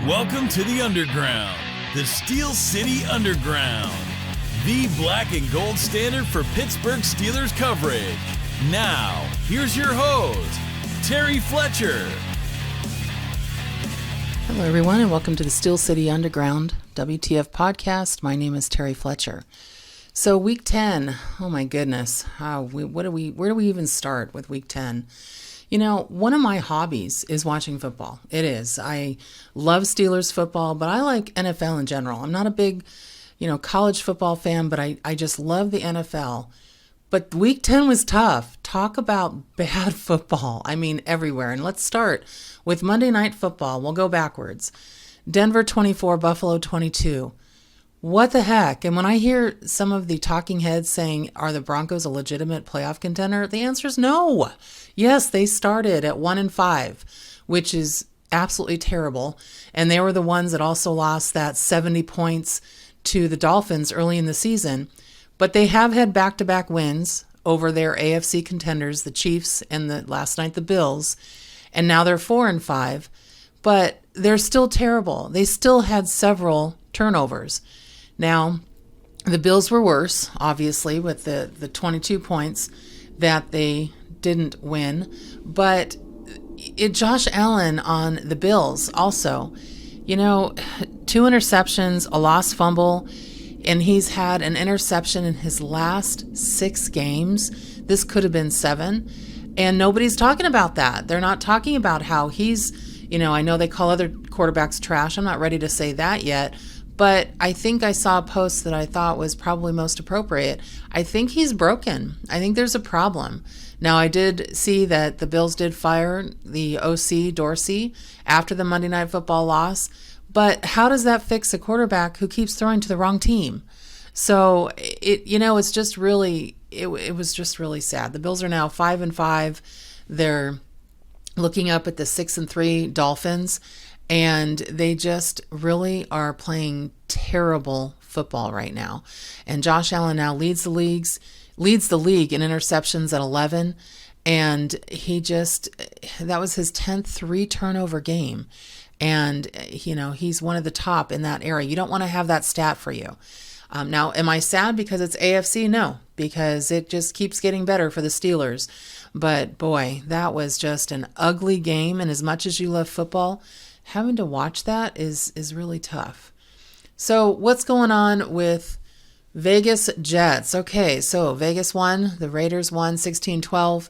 Welcome to the Underground, the Steel City Underground, the black and gold standard for Pittsburgh Steelers coverage. Now, here's your host, Terry Fletcher. Hello, everyone, and welcome to the Steel City Underground WTF podcast. My name is Terry Fletcher. So, Week 10. Oh my goodness, where do we even start with Week 10? You know, one of my hobbies is watching football. It is. I love Steelers football, but I like NFL in general. I'm not a big, college football fan, but I just love the NFL. But Week 10 was tough. Talk about bad football. I mean, everywhere. And let's start with Monday Night Football. We'll go backwards. Denver 24, Buffalo 22. What the heck? And when I hear some of the talking heads saying, are the Broncos a legitimate playoff contender? The answer is no. Yes, they started at 1-5, which is absolutely terrible. And they were the ones that also lost that 70 points to the Dolphins early in the season. But they have had back-to-back wins over their AFC contenders, the Chiefs, and last night the Bills. And now they're 4-5. But they're still terrible. They still had several turnovers. Now, the Bills were worse, obviously, with the 22 points that they didn't win. But Josh Allen on the Bills also, 2 interceptions, a lost fumble, and he's had an interception in his last 6 games. This could have been 7. And nobody's talking about that. They're not talking about how he's, I know they call other quarterbacks trash. I'm not ready to say that yet. But I think I saw a post that I thought was probably most appropriate. I think he's broken. I think there's a problem. Now, I did see that the Bills did fire the OC, Dorsey, after the Monday Night Football loss. But how does that fix a quarterback who keeps throwing to the wrong team? So, it's just really, it was just really sad. The Bills are now 5-5. They're looking up at the 6-3 Dolphins. And they just really are playing terrible football right now. And Josh Allen now leads the league in interceptions at 11. And that was his 10th 3-turnover game. And, he's one of the top in that area. You don't want to have that stat for you. Now, am I sad because it's AFC? No, because it just keeps getting better for the Steelers. But boy, that was just an ugly game. And as much as you love football, having to watch that is really tough. So what's going on with Vegas Jets? Okay, so Vegas won. The Raiders won 16-12.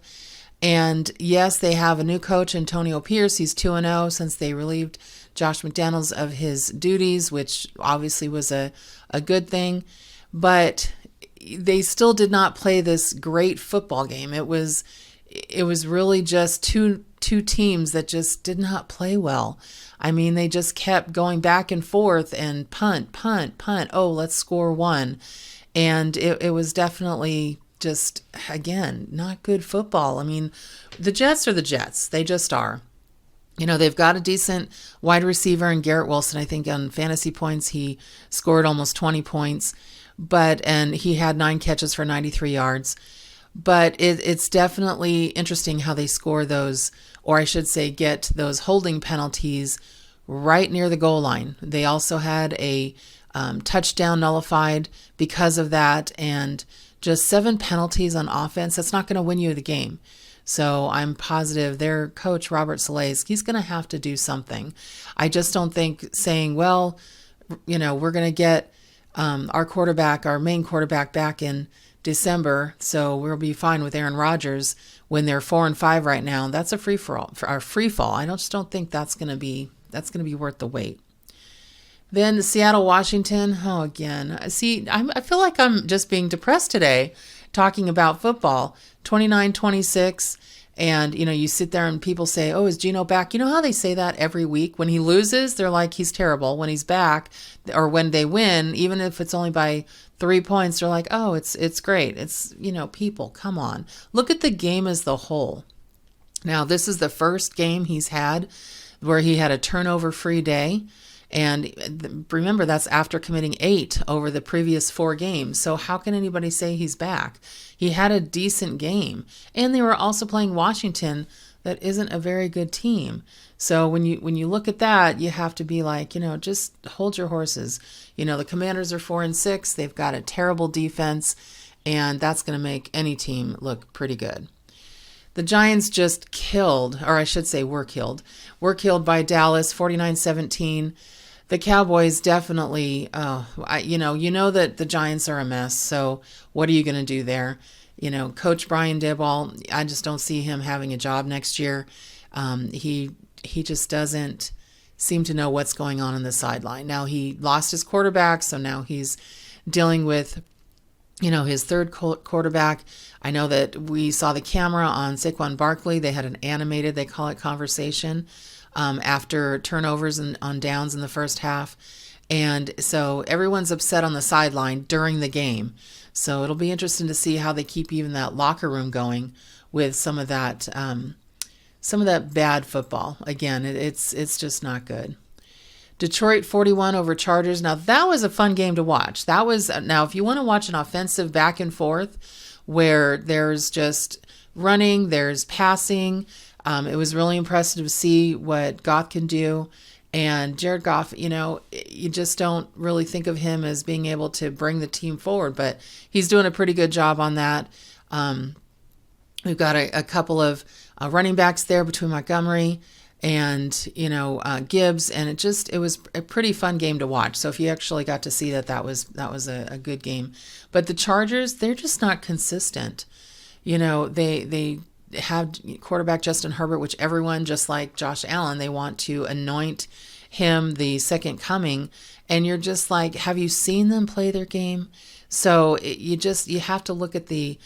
And yes, they have a new coach, Antonio Pierce. He's 2-0 since they relieved Josh McDaniels of his duties, which obviously was a good thing. But they still did not play this great football game. It was really just two teams that just did not play well. I mean, they just kept going back and forth and punt. Oh, let's score one. And it was definitely just, again, not good football. I mean, the Jets are the Jets. They just are. They've got a decent wide receiver in Garrett Wilson. I think on fantasy points, he scored almost 20 points. And he had 9 catches for 93 yards. But it's definitely interesting how they score those, or I should say get those holding penalties right near the goal line. They also had a touchdown nullified because of that, and just 7 penalties on offense. That's not going to win you the game. So I'm positive their coach, Robert Saleh, he's going to have to do something. I just don't think saying, well, we're going to get our main quarterback back in December, so we'll be fine with Aaron Rodgers when they're 4-5 right now. That's a free fall. I just don't think that's going to be worth the wait. Then Seattle, Washington. Oh, again. See, I feel like I'm just being depressed today talking about football. 29-26. And, you sit there and people say, oh, is Geno back? You know how they say that every week? When he loses, they're like, he's terrible. When he's back, or when they win, even if it's only by 3 points, they're like, oh, it's great. It's, people, come on. Look at the game as the whole. Now, this is the first game he's had where he had a turnover-free day. And remember, that's after committing 8 over the previous 4 games. So how can anybody say he's back? He had a decent game. And they were also playing Washington, that isn't a very good team. So when you look at that, you have to be like, just hold your horses. The Commanders are 4-6. They've got a terrible defense, and that's going to make any team look pretty good. The Giants just killed, or I should say were killed by Dallas, 49-17. The Cowboys definitely, you know that the Giants are a mess, so what are you going to do there? Coach Brian Daboll, I just don't see him having a job next year. He just doesn't seem to know what's going on the sideline. Now he lost his quarterback, so now he's dealing with, his third quarterback. I know that we saw the camera on Saquon Barkley. They had an animated, they call it, conversation after turnovers on downs in the first half. And so everyone's upset on the sideline during the game. So it'll be interesting to see how they keep even that locker room going with some of that bad football. Again, it's just not good. Detroit 41 over Chargers. Now that was a fun game to watch. Now if you want to watch an offensive back and forth where there's just running, there's passing, it was really impressive to see what Goff can do. And Jared Goff, you just don't really think of him as being able to bring the team forward, but he's doing a pretty good job on that. We've got a couple of running backs there between Montgomery and, Gibbs, and it was a pretty fun game to watch. So if you actually got to see that was a good game. But the Chargers, they're just not consistent. They have quarterback Justin Herbert, which everyone, just like Josh Allen, they want to anoint him the second coming. And you're just like, have you seen them play their game? So you have to look at the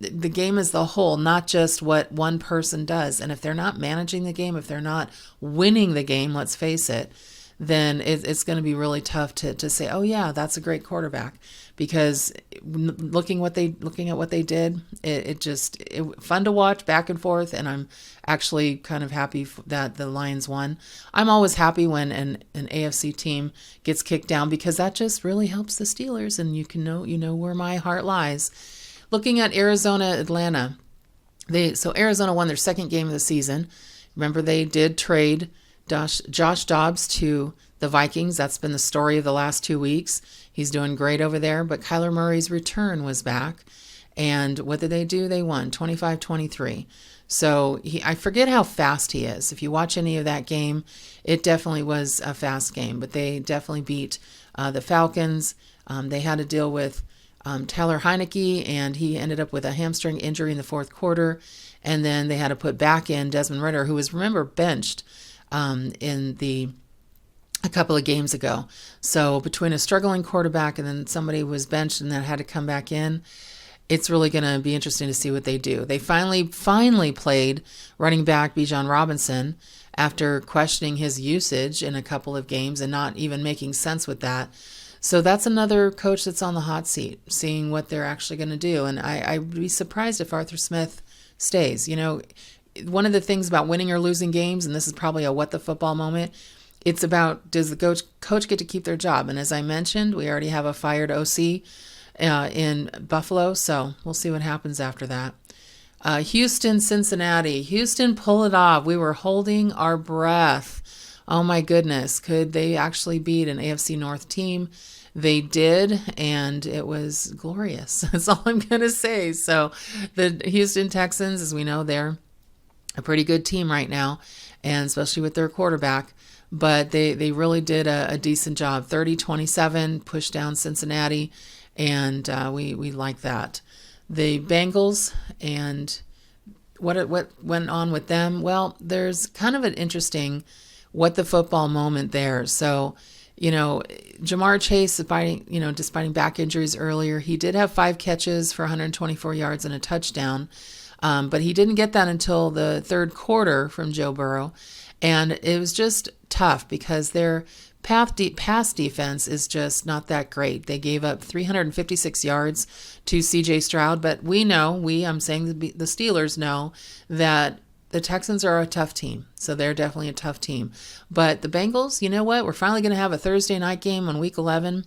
game as the whole, not just what one person does. And if they're not managing the game, if they're not winning the game, let's face it, then it's going to be really tough to say, oh yeah, that's a great quarterback. Because looking at what they did, it fun to watch back and forth, and I'm actually kind of happy that the Lions won. I'm always happy when an AFC team gets kicked down, because that just really helps the Steelers, and you know where my heart lies. Looking at Arizona, Atlanta, Arizona won their second game of the season. Remember, they did trade Josh Dobbs to the Vikings. That's been the story of the last 2 weeks. He's doing great over there, but Kyler Murray's return was back. And what did they do? They won 25-23. So I forget how fast he is. If you watch any of that game, it definitely was a fast game, but they definitely beat the Falcons. They had to deal with Tyler Heineke, and he ended up with a hamstring injury in the fourth quarter. And then they had to put back in Desmond Ridder, who was, remember, benched a couple of games ago. So between a struggling quarterback and then somebody was benched and then had to come back in, it's really going to be interesting to see what they do. They finally played running back Bijan Robinson after questioning his usage in a couple of games and not even making sense with that. So that's another coach that's on the hot seat, seeing what they're actually going to do. And I'd be surprised if Arthur Smith stays. One of the things about winning or losing games, and this is probably a what the football moment, it's about, does the coach get to keep their job? And as I mentioned, we already have a fired OC in Buffalo, so we'll see what happens after that. Houston, Cincinnati. Houston, pull it off. We were holding our breath. Oh my goodness, could they actually beat an AFC North team? They did, and it was glorious. That's all I'm going to say. So the Houston Texans, as we know, they're a pretty good team right now, and especially with their quarterback. But they really did a decent job. 30-27, pushed down Cincinnati, and we like that. The Bengals, and what went on with them? Well, there's kind of an interesting what the football moment there. So, Jamar Chase, despite back injuries earlier, he did have 5 catches for 124 yards and a touchdown. But he didn't get that until the third quarter from Joe Burrow. And it was just tough because their pass defense is just not that great. They gave up 356 yards to C.J. Stroud. But I'm saying the Steelers know that the Texans are a tough team. So they're definitely a tough team. But the Bengals, you know what? We're finally going to have a Thursday night game on Week 11.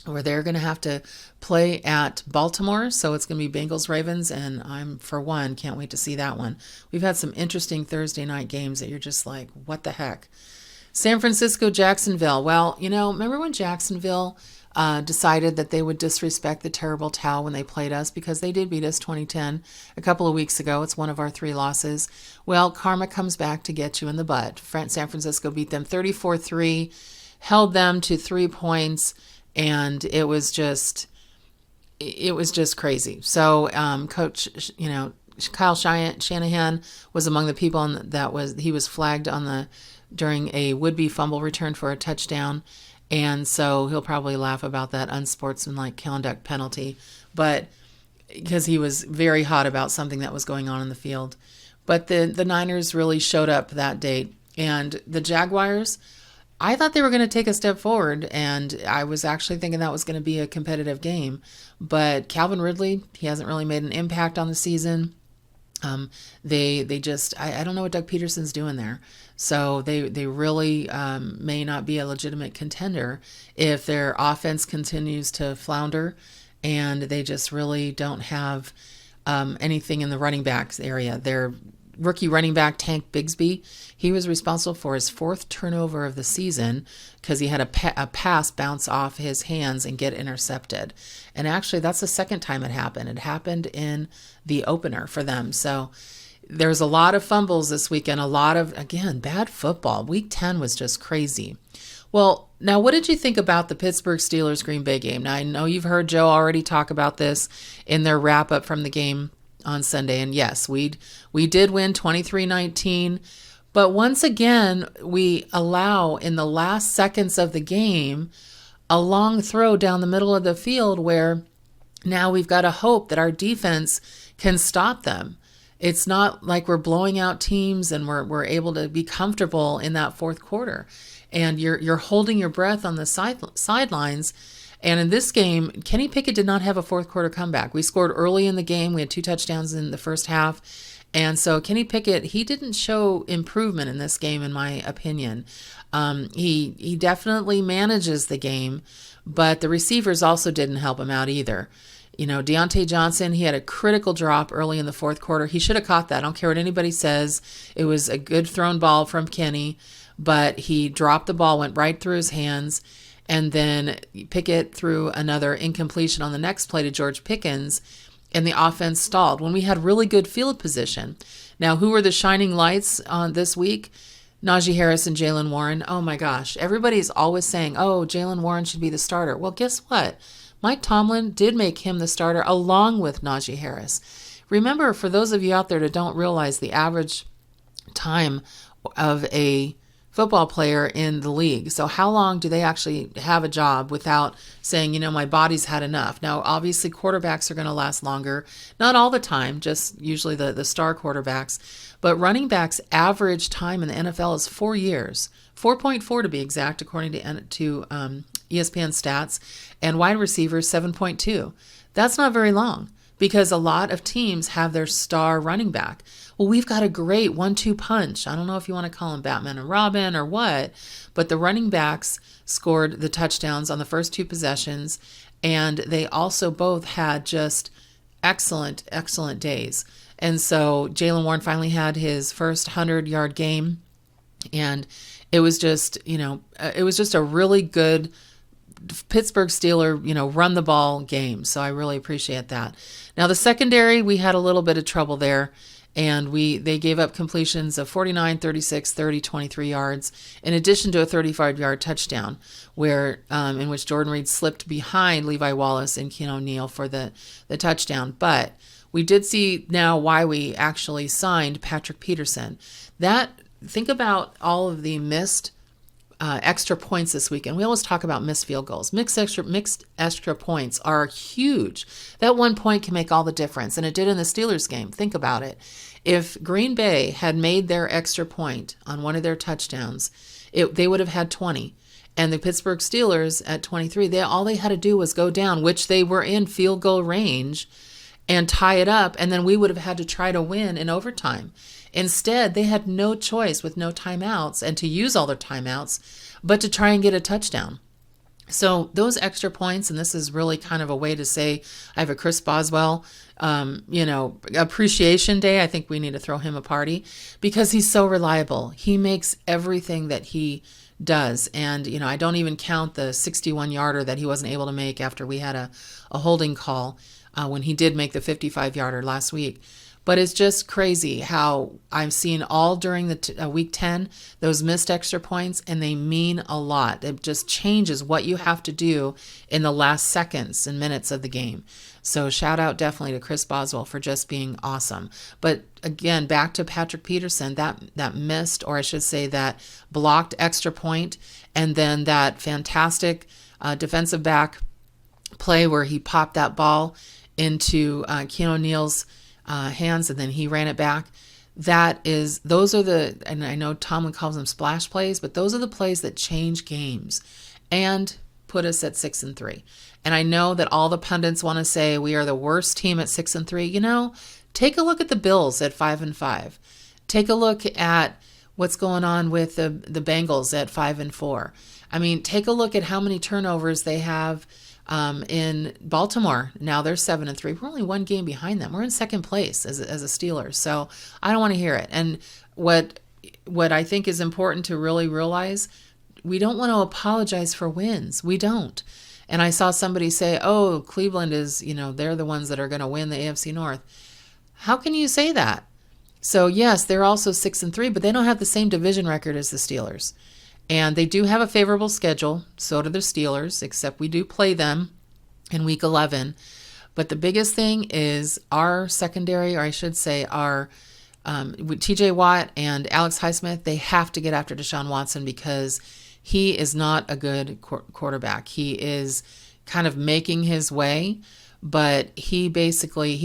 where they're going to have to play at Baltimore. So it's going to be Bengals Ravens, and I'm, for one, can't wait to see that one. We've had some interesting Thursday night games that you're just like, what the heck? San Francisco, Jacksonville. Well, remember when Jacksonville decided that they would disrespect the terrible towel when they played us, because they did beat us 2010 a couple of weeks ago. It's one of our 3 losses. Well, karma comes back to get you in the butt. San Francisco beat them 34-3, held them to 3 points, and it was just crazy. So Coach, Kyle Shanahan was among the people he was flagged during a would-be fumble return for a touchdown. And so he'll probably laugh about that unsportsmanlike conduct penalty, but because he was very hot about something that was going on in the field. But the Niners really showed up that day. And the Jaguars, I thought they were going to take a step forward, and I was actually thinking that was going to be a competitive game. But Calvin Ridley, he hasn't really made an impact on the season. They just, I don't know what Doug Peterson's doing there. So they really may not be a legitimate contender if their offense continues to flounder, and they just really don't have anything in the running backs area. Their rookie running back, Tank Bigsby, he was responsible for his 4th turnover of the season because he had a pass bounce off his hands and get intercepted. And actually, that's the second time it happened. It happened in the opener for them. So there's a lot of fumbles this weekend, a lot of, again, bad football. Week 10 was just crazy. Well, now, what did you think about the Pittsburgh Steelers-Green Bay game? Now, I know you've heard Joe already talk about this in their wrap-up from the game on Sunday. And yes, we did win 23-19. But once again, we allow, in the last seconds of the game, a long throw down the middle of the field where now we've got to hope that our defense can stop them. It's not like we're blowing out teams and we're able to be comfortable in that fourth quarter. And you're holding your breath on the sidelines. And in this game, Kenny Pickett did not have a fourth quarter comeback. We scored early in the game. We had 2 touchdowns in the first half. And so Kenny Pickett, he didn't show improvement in this game, in my opinion. He definitely manages the game, but the receivers also didn't help him out either. Deontay Johnson, he had a critical drop early in the fourth quarter. He should have caught that. I don't care what anybody says. It was a good thrown ball from Kenny, but he dropped the ball, went right through his hands. And then Pickett threw another incompletion on the next play to George Pickens, and the offense stalled when we had really good field position. Now, who were the shining lights on this week? Najee Harris and Jaylen Warren. Oh my gosh. Everybody's always saying, oh, Jaylen Warren should be the starter. Well, guess what? Mike Tomlin did make him the starter along with Najee Harris. Remember, for those of you out there that don't realize the average time of a football player in the league. So how long do they actually have a job without saying, my body's had enough? Now, obviously, quarterbacks are going to last longer. Not all the time, just usually the star quarterbacks. But running backs' average time in the NFL is 4 years. 4.4 to be exact, according to ESPN stats. And wide receivers, 7.2. That's not very long, because a lot of teams have their star running back. Well, we've got a great 1-2 punch. I don't know if you want to call them Batman and Robin or what, but the running backs scored the touchdowns on the first 2 possessions, and they also both had just excellent days. And so Jaylen Warren finally had his first 100-yard game, and it was just, a really good Pittsburgh Steeler, run the ball game. So I really appreciate that. Now the secondary, we had a little bit of trouble there, and they gave up completions of 49, 36, 30, 23 yards, in addition to a 35-yard touchdown, where in which Jordan Reed slipped behind Levi Wallace and Keanu Neal for the touchdown. But we did see now why we actually signed Patrick Peterson. Think about all of the missed extra points this weekend. We always talk about missed field goals. Mixed extra points are huge. That 1 point can make all the difference, and it did in the Steelers game. Think about it. If Green Bay had made their extra point on one of their touchdowns, they would have had 20. And the Pittsburgh Steelers at 23, all they had to do was go down, which they were in field goal range, and tie it up, and then we would have had to try to win in overtime. Instead, they had no choice with no timeouts and to use all their timeouts, but to try and get a touchdown. So those extra points, and this is really kind of a way to say I have a Chris Boswell, appreciation day. I think we need to throw him a party because he's so reliable. He makes everything that he does. And, I don't even count the 61-yarder that he wasn't able to make after we had a holding call when he did make the 55-yarder last week. But it's just crazy how I've seen all during the week 10, those missed extra points, and they mean a lot. It just changes what you have to do in the last seconds and minutes of the game. So shout out definitely to Chris Boswell for just being awesome. But again, back to Patrick Peterson, that missed, or I should say that blocked extra point, and then that fantastic defensive back play where he popped that ball into Keanu O'Neal's hands, and then he ran it back. Those are and I know Tomlin calls them splash plays, but those are the plays that change games and put us at 6-3. And I know that all the pundits want to say we are the worst team at 6-3. Take a look at the Bills at 5-5. Take a look at what's going on with the Bengals at 5-4. I mean, take a look at how many turnovers they have in Baltimore. Now they're 7-3. We're only one game behind them. We're in second place as a Steelers. So I don't want to hear it. And what I think is important to really realize, we don't want to apologize for wins. We don't. And I saw somebody say, oh, Cleveland is, they're the ones that are going to win the AFC North. How can you say that? So yes, they're also 6-3, but they don't have the same division record as the Steelers. And they do have a favorable schedule, so do the Steelers, except we do play them in Week 11. But the biggest thing is our secondary, or I should say our TJ Watt and Alex Highsmith, they have to get after Deshaun Watson because he is not a good quarterback. He is kind of making his way, but he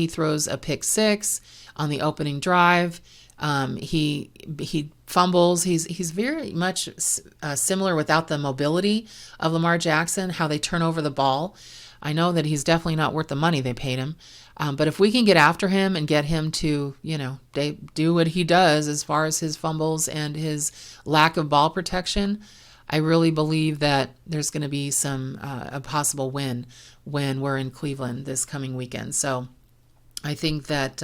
throws a pick six on the opening drive. He fumbles. He's very much similar without the mobility of Lamar Jackson, how they turn over the ball. I know that he's definitely not worth the money they paid him. But if we can get after him and get him to, do what he does as far as his fumbles and his lack of ball protection, I really believe that there's going to be a possible win when we're in Cleveland this coming weekend. So I think that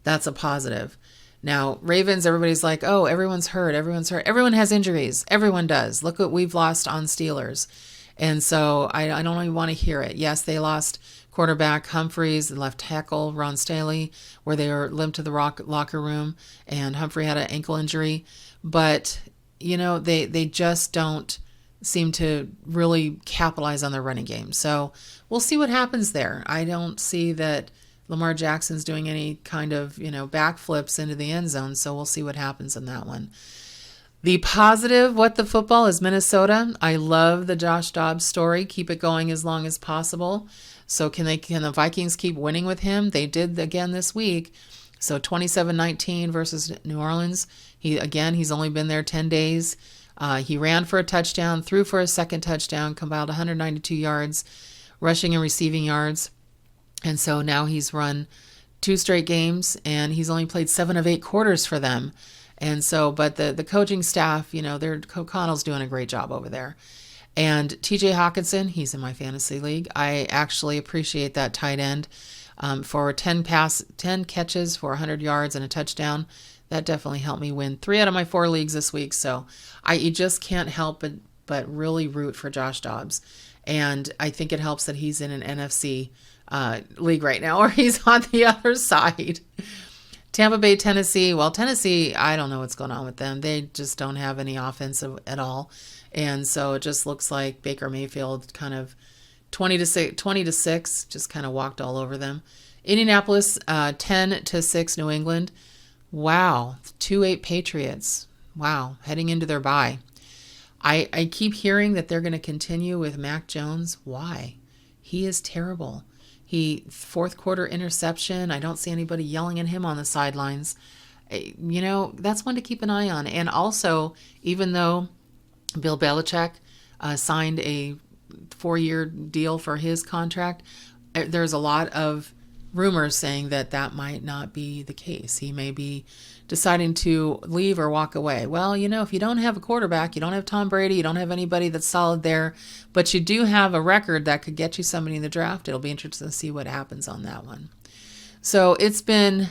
that's a positive. Now, Ravens, everybody's like, oh, everyone's hurt. Everyone has injuries. Everyone does. Look what we've lost on Steelers. And so I don't even want to hear it. Yes, they lost quarterback Humphreys, the left tackle Ron Staley, where they were limped to the locker room, and Humphrey had an ankle injury. But, they just don't seem to really capitalize on their running game. So we'll see what happens there. I don't see that Lamar Jackson's doing any kind of, backflips into the end zone. So we'll see what happens in that one. The positive, what the football, is Minnesota. I love the Josh Dobbs story. Keep it going as long as possible. So can the Vikings keep winning with him? They did again this week. So 27-19 versus New Orleans. He's only been there 10 days. He ran for a touchdown, threw for a second touchdown, compiled 192 yards, rushing and receiving yards. And so now he's run 2 straight games, and he's only played 7 of 8 quarters for them. And so, but the coaching staff, O'Connell's doing a great job over there. And TJ Hawkinson, he's in my fantasy league. I actually appreciate that tight end for 10 catches for 100 yards and a touchdown. That definitely helped me win 3 out of my 4 leagues this week. So you just can't help but really root for Josh Dobbs. And I think it helps that he's in an NFC league right now, or he's on the other side. Tampa Bay, Tennessee. Well, Tennessee, I don't know what's going on with them. They just don't have any offense at all. And so it just looks like Baker Mayfield kind of 20-6, just kind of walked all over them. Indianapolis, 10-6 New England. Wow. 2-8 Patriots. Wow. Heading into their bye. I keep hearing that they're going to continue with Mac Jones. Why? He is terrible. Fourth quarter interception. I don't see anybody yelling at him on the sidelines. That's one to keep an eye on. And also, even though Bill Belichick signed a 4-year deal for his contract, there's a lot of rumors saying that that might not be the case. He may be deciding to leave or walk away. Well, if you don't have a quarterback, you don't have Tom Brady, you don't have anybody that's solid there, but you do have a record that could get you somebody in the draft. It'll be interesting to see what happens on that one. So it's been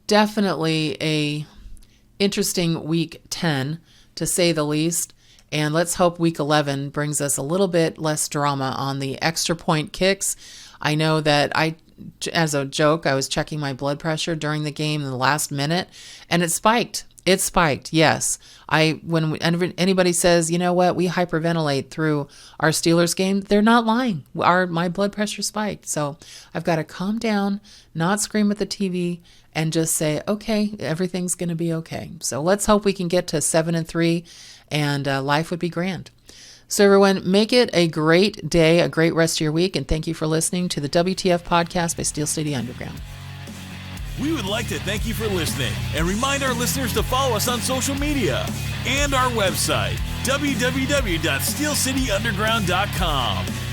definitely a interesting week 10, to say the least. And let's hope week 11 brings us a little bit less drama on the extra point kicks. I know that as a joke, I was checking my blood pressure during the game in the last minute, and it spiked. It spiked, yes. When anybody says, we hyperventilate through our Steelers game, they're not lying. My blood pressure spiked. So I've got to calm down, not scream at the TV, and just say, okay, everything's going to be okay. So let's hope we can get to 7-3, and life would be grand. So everyone, make it a great day, a great rest of your week, and thank you for listening to the WTF podcast by Steel City Underground. We would like to thank you for listening and remind our listeners to follow us on social media and our website, www.steelcityunderground.com.